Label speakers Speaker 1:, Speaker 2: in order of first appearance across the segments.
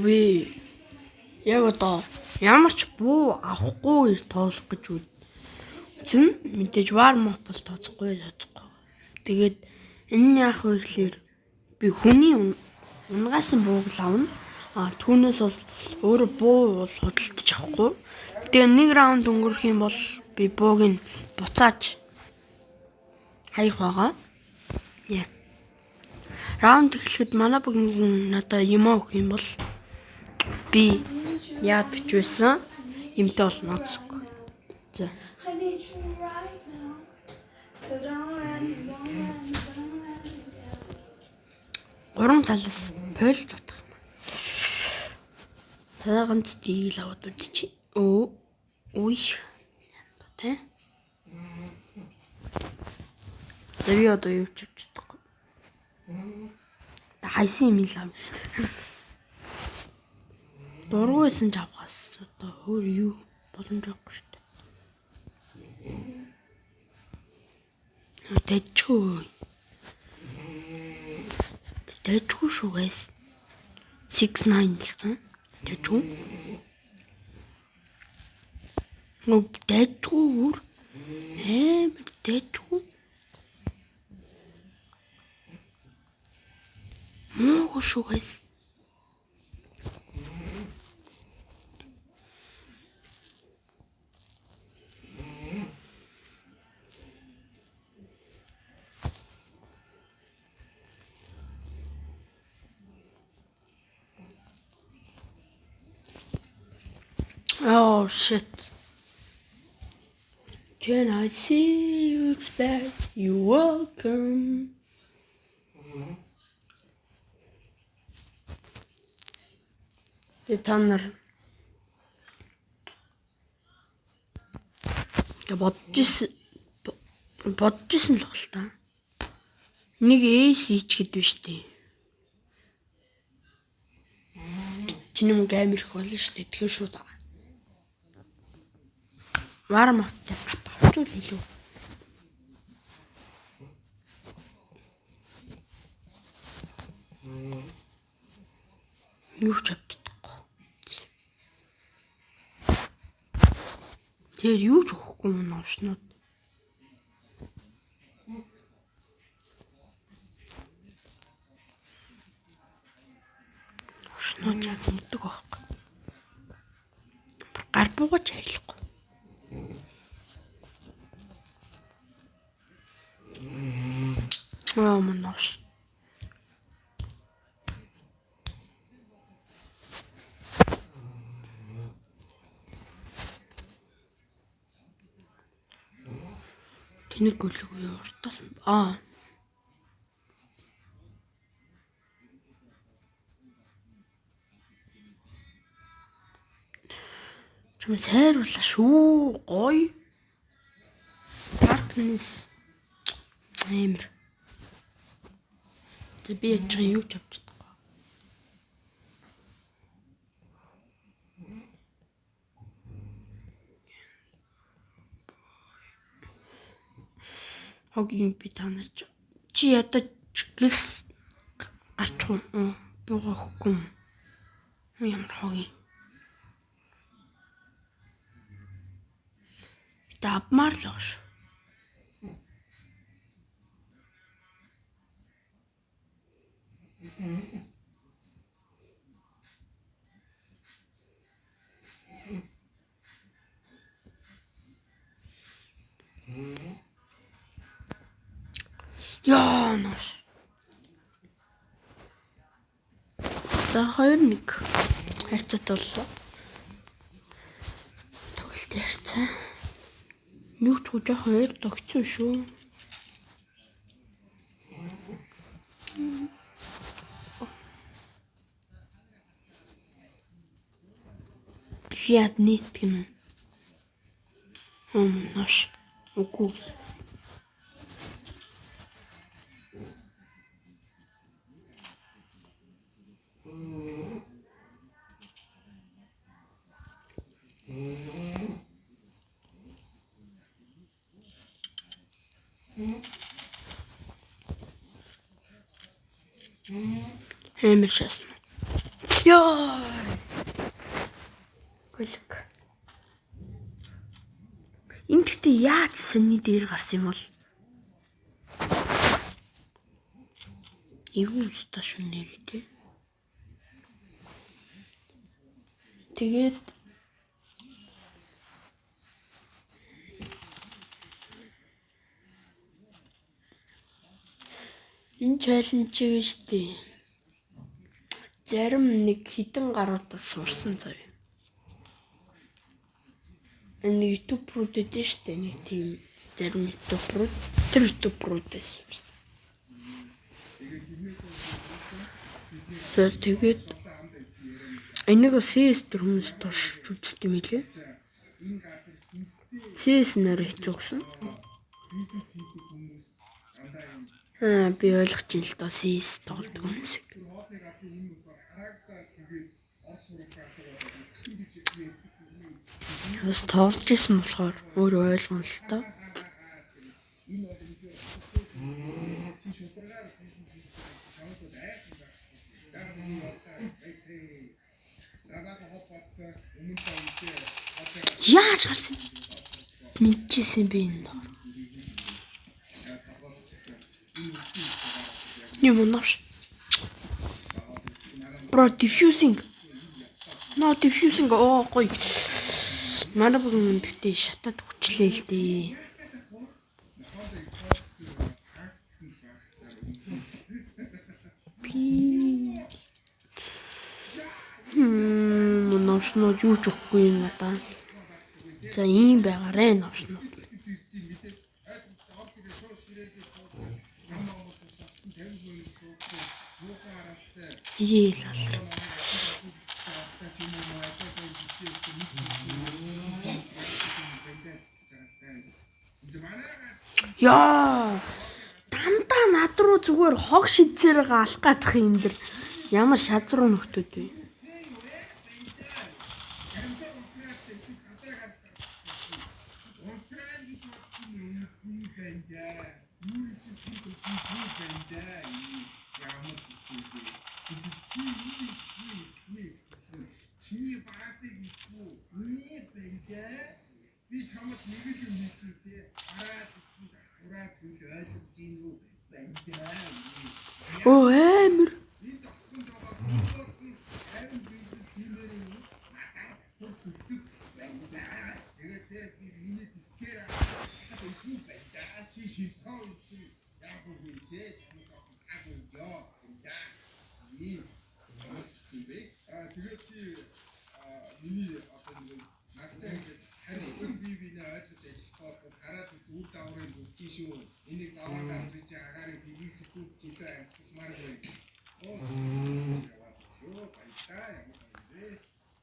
Speaker 1: би яг одоо ямар ч буу авахгүй гэж тоолох гэж үзэн мэдээж warm-up бол тооцохгүй. Тэгээд энэ яах вэ гэхээр би хүний унгаас бууг л авна. Түүнээс бол өөрөө буу бол худалдаж авахгүй. Тэгээд нэг раунд өнгөрөх юм бол би бууг нь буцааж хаях байгаа. Раунд эхлэхэд манай бүхэн надаа юм авах юм бол би яад гэж байсан юмтай болно гэсэхгүй. За. Гурван талаас пол тутах юм. Та ганц дийл аваад үдчих. Ой. Тэ. Би одоо юу ч чадахгүй. Хайсан юм л юм шүү дээ. Дургүйсэн ч авахаас одоо өөр юу боломж авахгүй шүү дээ. Тэжгүй шүү guys. 6-9 болсон. Тэжгүй. Тэжгүй. Тэжгүй. Муу шүү guys. Oh shit. Can I see you expect you welcome? Танар бодож исэн л бол та. Нэг эс хийчихэд биш үү? Чиний мөнгө амар их болно шүү дээ. Тэгэхээр шууд байгаа. Warm-up-тай авчул илүү. Юу ч авчихдаггүй. Тэр юу ч өгөхгүй юм уушнууд. Уушнууд яг мэддэг байхгүй. Гар буугач харилахгүй. Манаш. Тэнэг гөлгүй уртаас чам сайруулаа шүү гоё. Darkness амар. Би яж юу ч авчихдаг. Хогийн би танарч чи ядаж гис гарч буугаа хөхгүй юм. Ямар хогийн. Давмаар л оош. Яанаш. За 2-1 харьцаад боллоо. Тоглолт ярьцаа. Юу ч гоо жоохон ойр тогтсон шүү. Яд нийт гэнэ. Наш. Үгүй. Амар шасна. Яа. Голик. Энд гэхдээ яаж саний дээр гарсан юм бол? Эвгүй сташн нэртэй. Тэгээд энэ чаленжийг штий. Зарим нэг хідэн гаруудаас сурсан заяа. Энэ YouTube руу дэдэн штий нэг тийм зарим YouTube руу тэр YouTube руудаас сурсан. Тэгээд энийг CS төр хүмүүс туршиж үздэг юм лээ. CS нэр хэцүүсэн. Би ойлгож ин л доо CS тоглодог хүмүүс. Бас тоглож исэн болохоор өөрөө ойлгоно л доо. Яаж гарсан? Мэдчихсэн би энэ. Юм нууш. Bro diffusing. No diffusing гоё. Манай бүгд гэхдээ шатад хүчлээ л дээ. Нууш юу ч өгөхгүй юм надаа. За ийм байгаарэ нууш. Ийлал. Яа. Дандаа над руу зүгээр хог шидсээр галах гадах юм дэр. Ямар шазруу нөхдөд вэ? Оо амир.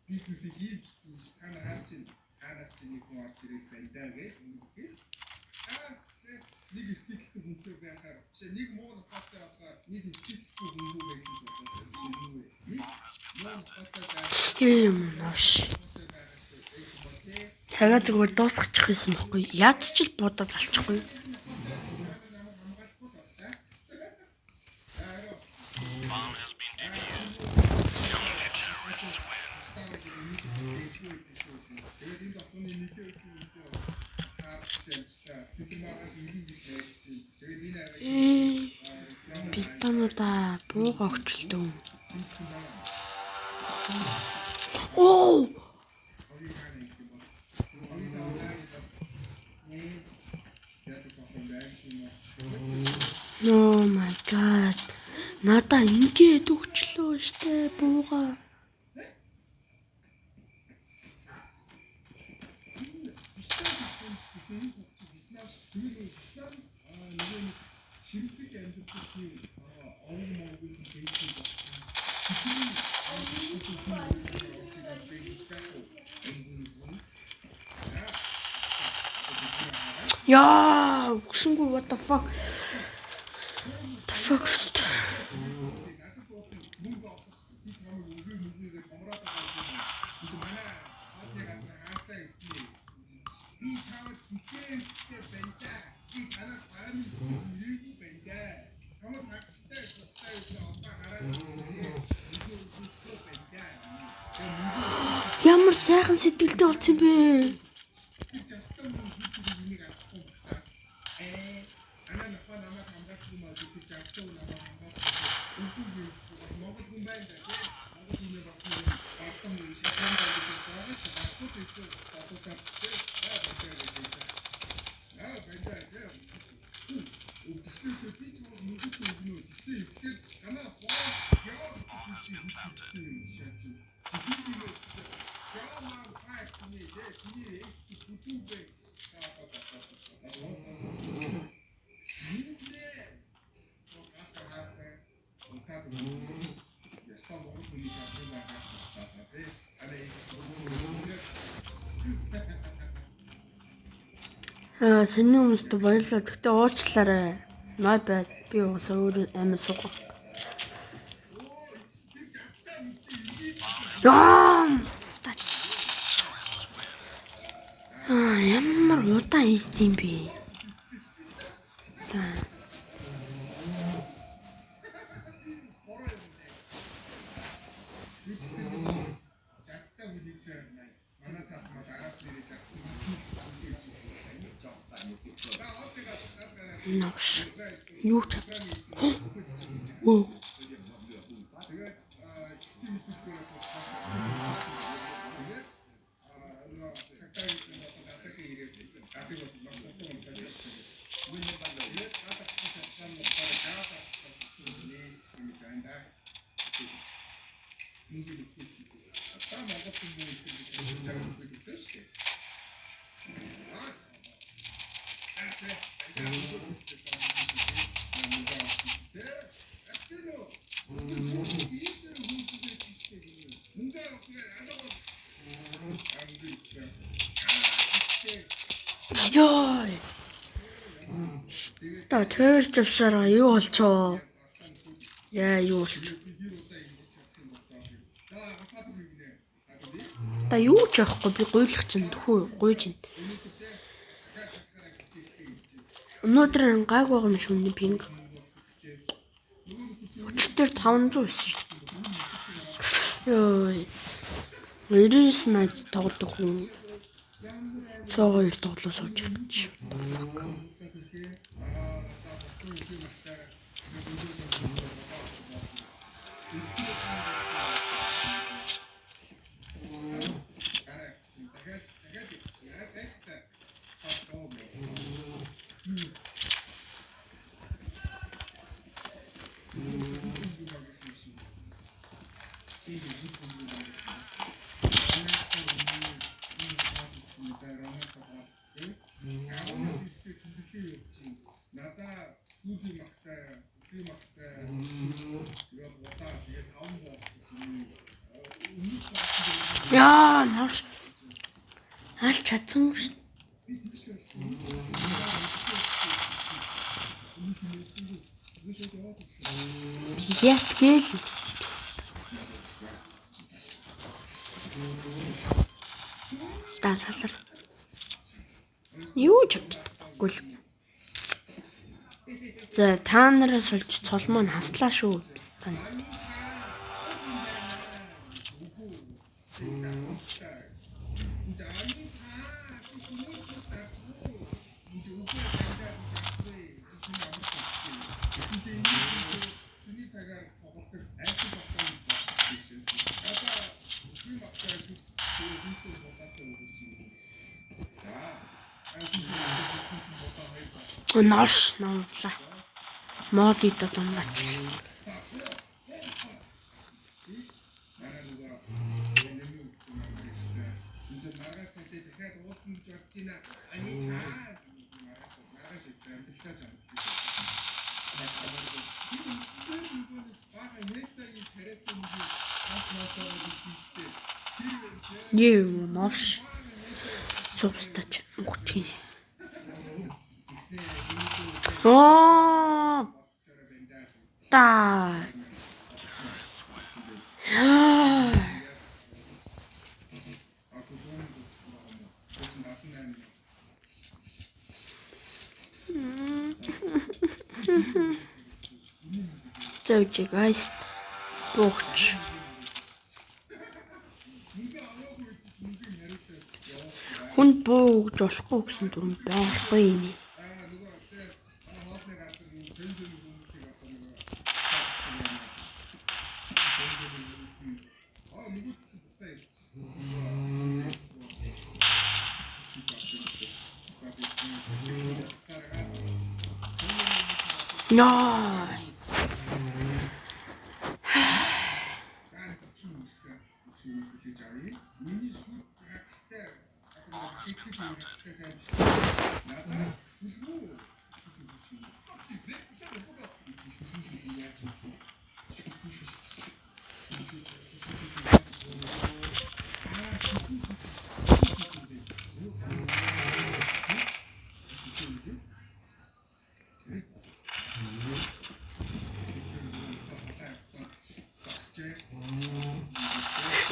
Speaker 2: Бизнесийг хийж чинь та нар харж чинь танаас чинь нэг хүн орж ирэх байна даа гэж үгээс нэг ихтэй хүнтэй байхаар чи нэг муу нохоттой авахаар нэг ихтэй хүнгүй байсан ч болохоос шинэ
Speaker 1: юм нууш. Цагаа зүгээр дуусгачих байсан бохгүй. Яаж ч л будаа залчихгүй. Бистонуудаа бууга өгчлөө. Оо! Oh my god. Надаа ингээд өгчлөө штэ бууга. Яа, үгсэнгүү what the fuck. The fuck. сайхан сэтгэлтэй болсон юм бэ?
Speaker 2: Тэр жадтан энийг авчихсан байна. Анаа нөхөө намайг хамгаалахгүй маа тэр жадтан намайг хамгаалахгүй. Үгүй бас Монгол хүн байна да тий. Монгол хүн бас нэг бардам шатан байдаг гэж шатууд эсвэл татуудаар тий. Баярлалаа. Үгсэлтэй би ч мөнгө ч өгнө. Гэтэ ихлээр танаа боо яа гэж хэлсэн юм шаач. Яамаа файт миний дэ чиний эцэг бүдүүбэ. Ястаа монгол хүний шатны загаж баслаа тий. Араа эцэг
Speaker 1: Сэний хүмүүст баярлалаа. Тэгтээ уучлаарай. My bad. Би уусаа өөр амар сугаа. Ямар удаан хийд юм бэ?
Speaker 2: жадтай үлээж байна. Манай тал мал араас нэрэж авсан фикс гэж
Speaker 1: Наш. Юу ч Оо.
Speaker 2: тэгээд чи мэдүүлгээр бас тэгээд цагтаа атак ирээд атак бол маш хурдан болж байсан. Миний тэгээд атак систем болохоор дата юм санаа. Мөнгө өгч та Монгол хүмүүс их гэж хэлсэн шүү дээ.
Speaker 1: Ёй. Та тэрч авсараа юу болчоо? Яа юу болч? Та юу ч яахгүй би гуйлах чинь тхүү гуйж ин. Өнөөдөр гайг байгаа юм шүү дээ пинг. Өчтөр 500 байсан. Ёй. 99 найд тоглодог хүн. Согоор тоглоо сууж ирчих. Надаа сүүлийн махтай тэгээд удаа тэгээд 5 болчих. Яа, наш. Аль чадсан шүү. Яа, тэгэл. Талхалар. Юу ч чаддаггүй л. За та нараас олж цолмоо нь хаслаа шүү. Тань. Наш намла. Моди татамгач. Юу наш. Собстач мухчин. Оо. Та. Зөөж guys. Богч. Дүрмэнд буу гэж болохгүй гэсэн дүрм байхгүй нэ.
Speaker 2: нөгөө тэр хоолны газар юм сэн хүмүүсийг одоо нөгөө нөгөө чинь буцаа
Speaker 1: Яа.
Speaker 2: Миний шүд хаттай одоо ихтэй хаттай сайн биш. Надаа шүлгүү.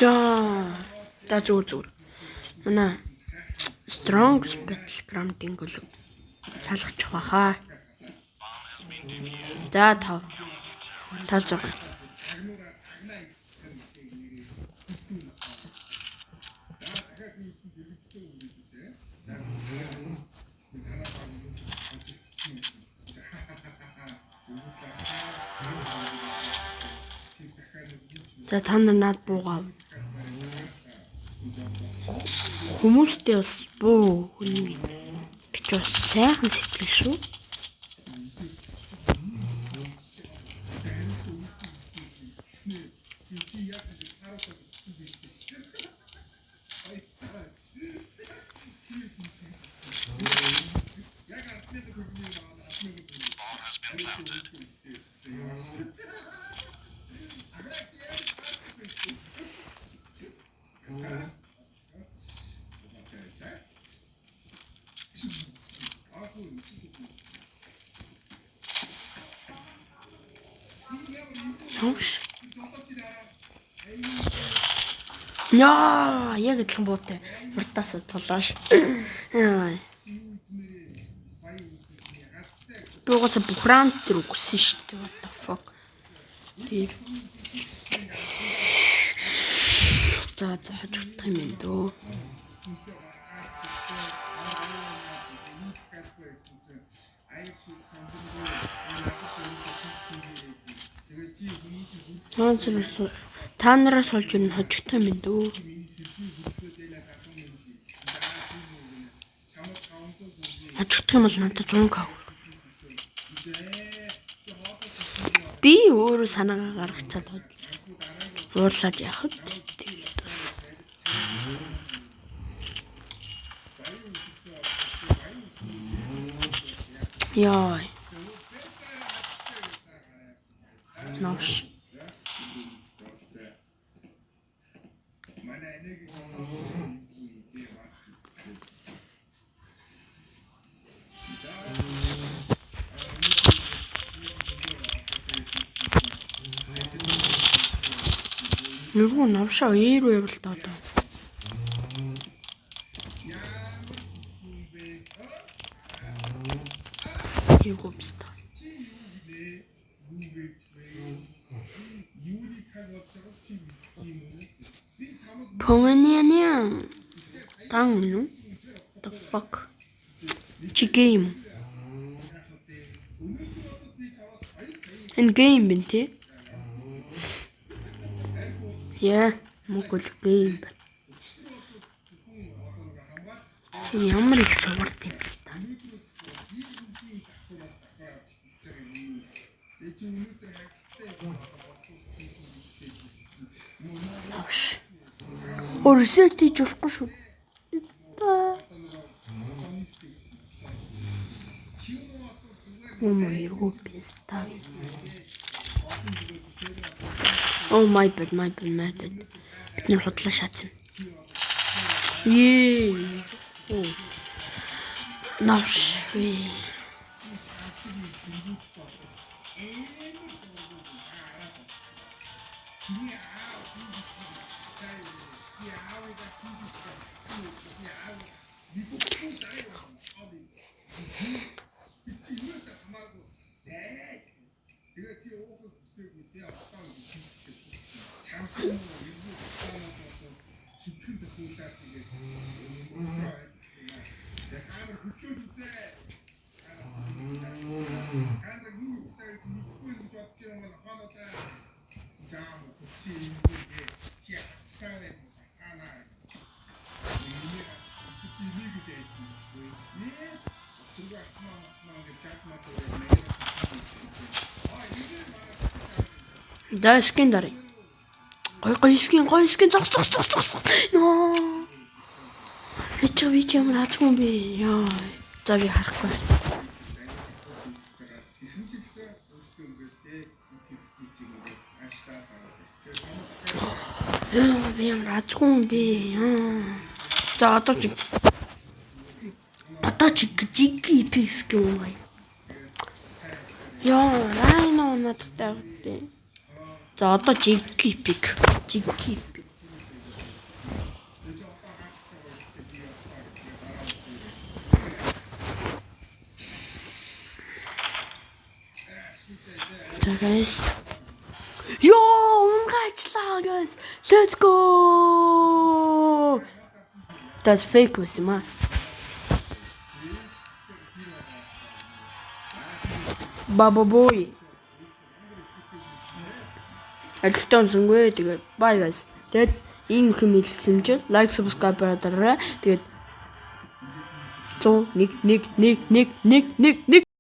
Speaker 1: Яа. За зүгээр. Манай strong battleground-ing бол шалгачих баха. За 500. За та нар над буугаа. Хүмүүстэй бас буу хүнийг гэж бас сайхан сэтгэл шүү. Яа, яг адилхан буутай. Уртаас тулааш. Буугаас бүх раунд дээр үгсэн шүү дээ. What the fuck. Тэр. За хажуудах юм дөө. Та нараас олж ин хожигдох юм дөө. Хожигдох юм бол надад 100k. Би өөрөө санаагаа гаргачаад уурлаад яхад тэгээд бас яа. Наш. Нөгөө навшаа ээр байвал таа. Юу бистаа. Поменианиан. Тан юу? The fuck. Чи game. Энэ game бинтээ. Яа, мөгөл game. Чи ямар их сурт юм бэ та? Reset хийж болохгүй шүү. Oh my bad. Бидний худлаа шатсан. Навш.
Speaker 2: Хаана хөдлөөд үзээ. Хаана юу гэж гэж мэдгүй гэж бодож байгаа юм хаанаа заам хүчи юмгээ чи хацтаарай цаанаа. Энийг чи мигсээ тийм шүү дээ. Чүрэг атмаа гэж жадмаа төрөө мэгээс
Speaker 1: Да скин дарыг. Гой скин зогс. Ноо. Чи ямар хатгүй юм бэ? Яа. За би харахгүй.
Speaker 2: тэгсэн чи гэсэн өөртөө ингээд тэгтүүч ингээд ажиллаа.
Speaker 1: Яа, би ямар хатгүй юм бэ? Яа. За одоо чи пикс гэх юм байна. Яа, райно надтай гэдэг. За одоо жигги пик. За guys. Унгачлаа guys. Let's go. That's fake үс юм аа. Baba boy. Ажигтан сүнгээ тэгээд bye guys. Тэгээд ийм их юм хэлсэн чинь like subscribe дараарай. Тэгээд 101